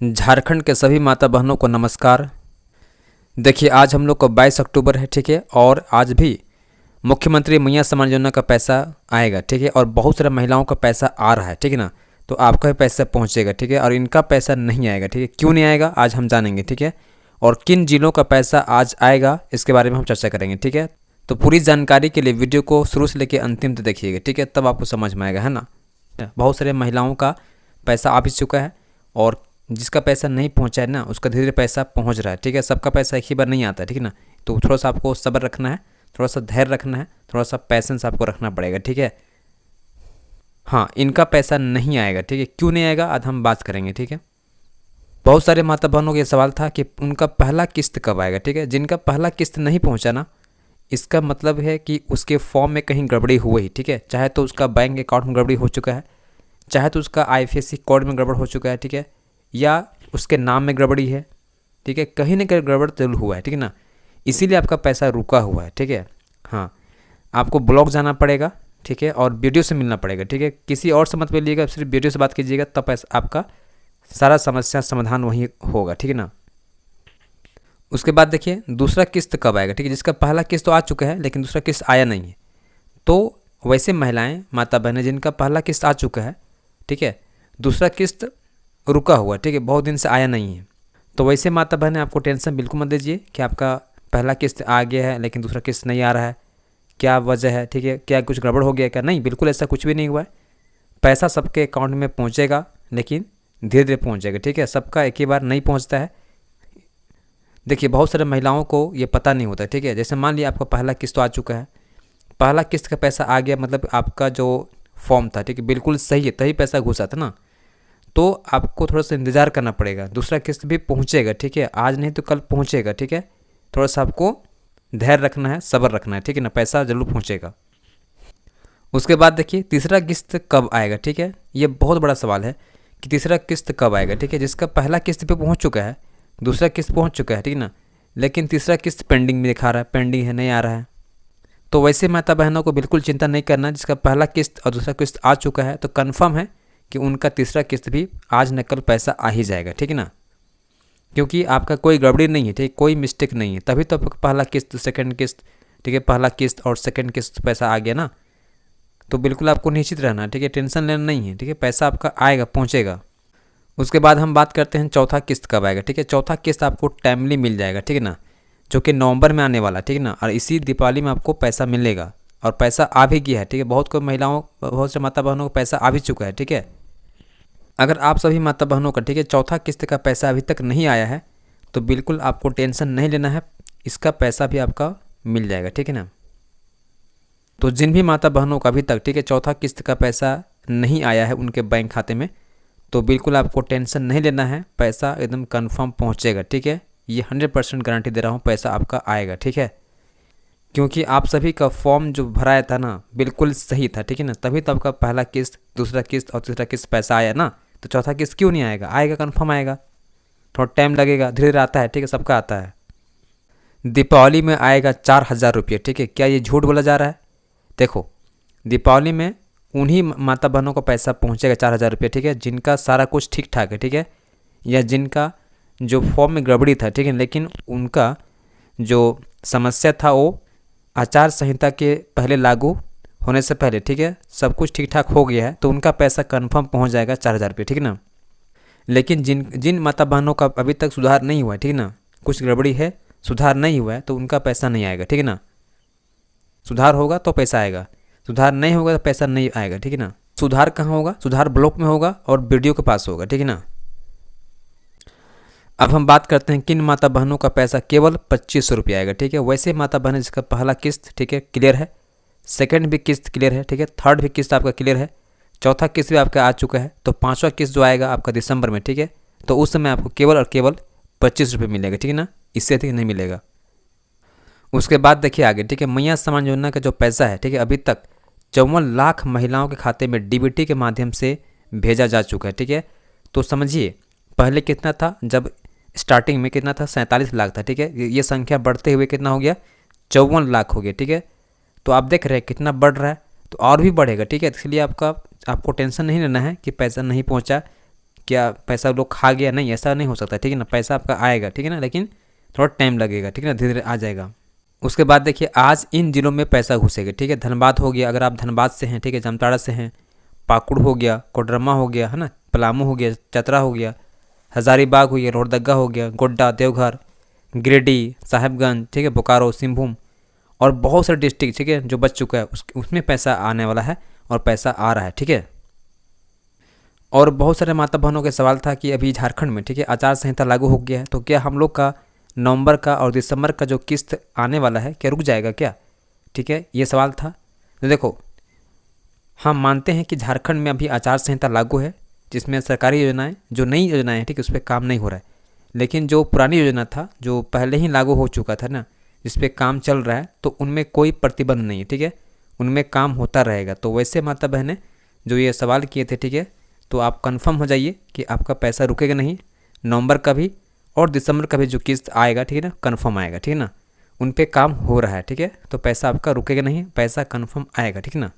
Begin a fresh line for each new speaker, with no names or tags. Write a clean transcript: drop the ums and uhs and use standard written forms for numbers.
झारखंड के सभी माता बहनों को नमस्कार। देखिए आज हम लोग को 22 अक्टूबर है, ठीक है। और आज भी मुख्यमंत्री मैया सम्मान योजना का पैसा आएगा, ठीक है। और बहुत सारे महिलाओं का पैसा आ रहा है, ठीक है ना। तो आपका भी पैसा पहुंचेगा, ठीक है। और इनका पैसा नहीं आएगा, ठीक है। क्यों नहीं आएगा आज हम जानेंगे, ठीक है। और किन जिलों का पैसा आज आएगा इसके बारे में हम चर्चा करेंगे, ठीक है। तो पूरी जानकारी के लिए वीडियो को शुरू से लेकर अंतिम तक देखिएगा, ठीक है। तब आपको समझ में आएगा, है ना। बहुत सारे महिलाओं का पैसा आ भी चुका है और जिसका पैसा नहीं पहुंचा है ना उसका धीरे धीरे पैसा पहुंच रहा है, ठीक है। सबका पैसा एक ही बार नहीं आता, ठीक है ना। तो थोड़ा सा आपको सब्र रखना है, थोड़ा सा धैर्य रखना है, थोड़ा सा पैसेंस आपको रखना पड़ेगा, ठीक है। हाँ, इनका पैसा नहीं आएगा, ठीक है। क्यों नहीं आएगा आज हम बात करेंगे, ठीक है। बहुत सारे माता बहनों का ये सवाल था कि उनका पहला किस्त कब आएगा, ठीक है। जिनका पहला किस्त नहीं पहुंचा ना, इसका मतलब है कि उसके फॉर्म में कहीं गड़बड़ी हुई, ठीक है। चाहे तो उसका बैंक अकाउंट में गड़बड़ी हो चुका है, चाहे तो उसका IFSC कोड में गड़बड़ हो चुका है, ठीक है। या उसके नाम में गड़बड़ी है, ठीक है। कहीं ना कहीं गड़बड़ जरूर हुआ है, ठीक है ना। इसीलिए आपका पैसा रुका हुआ है, ठीक है। हाँ, आपको ब्लॉग जाना पड़ेगा, ठीक है। और वीडियो से मिलना पड़ेगा, ठीक है। किसी और से मत मिलिएगा, सिर्फ वीडियो से बात कीजिएगा, तब पैसा आपका सारा समस्या समाधान वहीं होगा, ठीक है ना। उसके बाद देखिए दूसरा किस्त कब आएगा, ठीक है। जिसका पहला किस्त तो आ चुका है लेकिन दूसरा किस्त आया नहीं है, तो वैसे महिलाएं माता बहनें जिनका पहला किस्त आ चुका है, ठीक है, दूसरा किस्त रुका हुआ, ठीक है, बहुत दिन से आया नहीं है, तो वैसे माता बहनें आपको टेंशन बिल्कुल मत दीजिए कि आपका पहला किस्त आ गया है लेकिन दूसरा किस्त नहीं आ रहा है, क्या वजह है, ठीक है। क्या कुछ गड़बड़ हो गया क्या? नहीं, बिल्कुल ऐसा कुछ भी नहीं हुआ है। पैसा सबके अकाउंट में पहुंचेगा लेकिन धीरे धीरे पहुंचेगा, ठीक है। सबका एक ही बार नहीं पहुंचता है। देखिए बहुत सारे महिलाओं को ये पता नहीं होता, ठीक है। जैसे मान लिया आपका पहला किस्त तो आ चुका है, पहला किस्त का पैसा आ गया, मतलब आपका जो फॉर्म था, ठीक है, बिल्कुल सही है, तभी पैसा घुसा था ना। तो आपको थोड़ा सा इंतज़ार करना पड़ेगा, दूसरा किस्त भी पहुंचेगा, ठीक है। आज नहीं तो कल पहुंचेगा, ठीक है। थोड़ा सा आपको धैर्य रखना है, सब्र रखना है, ठीक है ना। पैसा जरूर पहुंचेगा। उसके बाद देखिए तीसरा किस्त कब आएगा, ठीक है। ये बहुत बड़ा सवाल है कि तीसरा किस्त कब आएगा, ठीक है। जिसका पहला किस्त पे पहुंच चुका है, दूसरा किस्त पहुंच चुका है, ठीक है ना, लेकिन तीसरा किस्त पेंडिंग में दिखा रहा है, पेंडिंग है, नहीं आ रहा है। तो वैसे माता बहनों को बिल्कुल चिंता नहीं करना। जिसका पहला किस्त और दूसरा किस्त आ चुका है तो कन्फर्म है कि उनका तीसरा किस्त भी आज न कल पैसा आ ही जाएगा, ठीक है ना। क्योंकि आपका कोई गड़बड़ी नहीं है, ठीक, कोई मिस्टेक नहीं है, तभी तो आपका पहला किस्त सेकंड किस्त, ठीक है, पहला किस्त और सेकंड किस्त पैसा आ गया ना। तो बिल्कुल आपको निश्चित रहना, ठीक है, टेंशन लेना नहीं है, ठीक है। पैसा आपका आएगा, पहुँचेगा। उसके बाद हम बात करते हैं चौथा किस्त कब आएगा, ठीक है। चौथा किस्त आपको टाइमली मिल जाएगा, ठीक है ना, जो कि नवंबर में आने वाला, ठीक है ना। और इसी दीपावली में आपको पैसा मिलेगा और पैसा आ भी गया है, ठीक है। बहुत को महिलाओं, बहुत से माता बहनों को पैसा आ भी चुका है, ठीक है। अगर आप सभी माता बहनों का, ठीक है, चौथा किस्त का पैसा अभी तक नहीं आया है तो बिल्कुल आपको टेंशन नहीं लेना है, इसका पैसा भी आपका मिल जाएगा, ठीक है ना। तो जिन भी माता बहनों का अभी तक, ठीक है, चौथा किस्त का पैसा नहीं आया है उनके बैंक खाते में, तो बिल्कुल आपको टेंशन नहीं लेना है, पैसा एकदम कंफर्म पहुंचेगा, ठीक है। ये 100% गारंटी दे रहा हूँ, पैसा आपका आएगा, ठीक है। क्योंकि आप सभी का फॉर्म जो भराया था ना बिल्कुल सही था, ठीक है ना, तभी तो आपका पहला किस्त, दूसरा किस्त और तीसरा किस्त पैसा आया ना। तो चौथा किस्त क्यों नहीं आएगा? आएगा, कंफर्म आएगा, थोड़ा टाइम लगेगा, धीरे धीरे आता है, ठीक है, सबका आता है। दीपावली में आएगा 4,000 रुपये, ठीक है। क्या ये झूठ बोला जा रहा है? देखो दीपावली में उन्हीं माता बहनों को पैसा पहुंचेगा 4,000 रुपये, ठीक है, जिनका सारा कुछ ठीक ठाक है, ठीक है, या जिनका जो फॉर्म में गड़बड़ी था, ठीक है, लेकिन उनका जो समस्या था वो आचार संहिता के पहले लागू होने से पहले, ठीक है, सब कुछ ठीक ठाक हो गया है, तो उनका पैसा कंफर्म पहुंच जाएगा 4,000 रुपये, ठीक है ना। लेकिन जिन माता बहनों का अभी तक सुधार नहीं हुआ है, ठीक है ना, कुछ गड़बड़ी है, सुधार नहीं हुआ है, तो उनका पैसा नहीं आएगा, ठीक है ना। सुधार होगा तो पैसा आएगा, सुधार नहीं होगा तो पैसा नहीं आएगा, ठीक है ना। सुधार कहाँ होगा? सुधार ब्लॉक में होगा और वीडियो के पास होगा, ठीक है ना। अब हम बात करते हैं किन माता बहनों का पैसा केवल 2500 रुपये आएगा, ठीक है। वैसे माता बहन जिसका पहला किस्त, ठीक है, क्लियर है, सेकंड भी किस्त क्लियर है, ठीक है, थर्ड भी किस्त आपका क्लियर है, चौथा किस्त भी आपका आ चुका है, तो पांचवा किस्त जो आएगा आपका दिसंबर में, ठीक है, तो उस समय आपको केवल और केवल 25 रुपये मिलेगा, ठीक है ना, इससे अधिक नहीं मिलेगा। उसके बाद देखिए आगे, ठीक है, मैया सम्मान योजना का जो पैसा है, ठीक है, अभी तक 54 लाख महिलाओं के खाते में DBT के माध्यम से भेजा जा चुका है, ठीक है। तो समझिए पहले कितना था, जब स्टार्टिंग में कितना था, 47 लाख था, ठीक है। ये संख्या बढ़ते हुए कितना हो गया, 54 लाख हो गया, ठीक है। तो आप देख रहे हैं कितना बढ़ रहा है, तो और भी बढ़ेगा, ठीक है। इसलिए आपको टेंशन नहीं लेना है कि पैसा नहीं पहुंचा, क्या पैसा लोग खा गया, नहीं, ऐसा नहीं हो सकता, ठीक है ना। पैसा आपका आएगा, ठीक है ना, लेकिन थोड़ा टाइम लगेगा, ठीक है ना, धीरे धीरे आ जाएगा। उसके बाद देखिए आज इन जिलों में पैसा घुसेगा, ठीक है। धनबाद हो गया, अगर आप धनबाद से हैं, ठीक है, जामताड़ा से हैं, पाकुड़ हो गया, कोडरमा हो गया, है ना, पलामू हो गया, चतरा हो गया, हजारीबाग हो गया, लोहरदगा हो गया, गोड्डा, देवघर, गिरिडीह, साहिबगंज, ठीक है, बोकारो, सिंहभूम और बहुत सारे डिस्ट्रिक्ट, ठीक है, जो बच चुका है उसमें पैसा आने वाला है और पैसा आ रहा है, ठीक है। और बहुत सारे माता बहनों के सवाल था कि अभी झारखंड में, ठीक है, आचार संहिता लागू हो गया है, तो क्या हम लोग का नवंबर का और दिसंबर का जो किस्त आने वाला है क्या रुक जाएगा क्या, ठीक है, ये सवाल था। तो देखो, हम मानते हैं कि झारखंड में अभी आचार संहिता लागू है, जिसमें सरकारी योजनाएं, जो नई योजनाएं हैं, ठीक है, उस पर काम नहीं हो रहा है। लेकिन जो पुरानी योजना था, जो पहले ही लागू हो चुका था ना, जिस पे काम चल रहा है, तो उनमें कोई प्रतिबंध नहीं है, ठीक है, उनमें काम होता रहेगा। तो वैसे माता बहनें जो ये सवाल किए थे, ठीक है, तो आप कंफर्म हो जाइए कि आपका पैसा रुकेगा नहीं, नवंबर का भी और दिसंबर का भी जो किस्त आएगा, ठीक है ना, कंफर्म आएगा, ठीक है ना, उन पे काम हो रहा है, ठीक है, तो पैसा आपका रुकेगा नहीं, पैसा कंफर्म आएगा, ठीक है ना।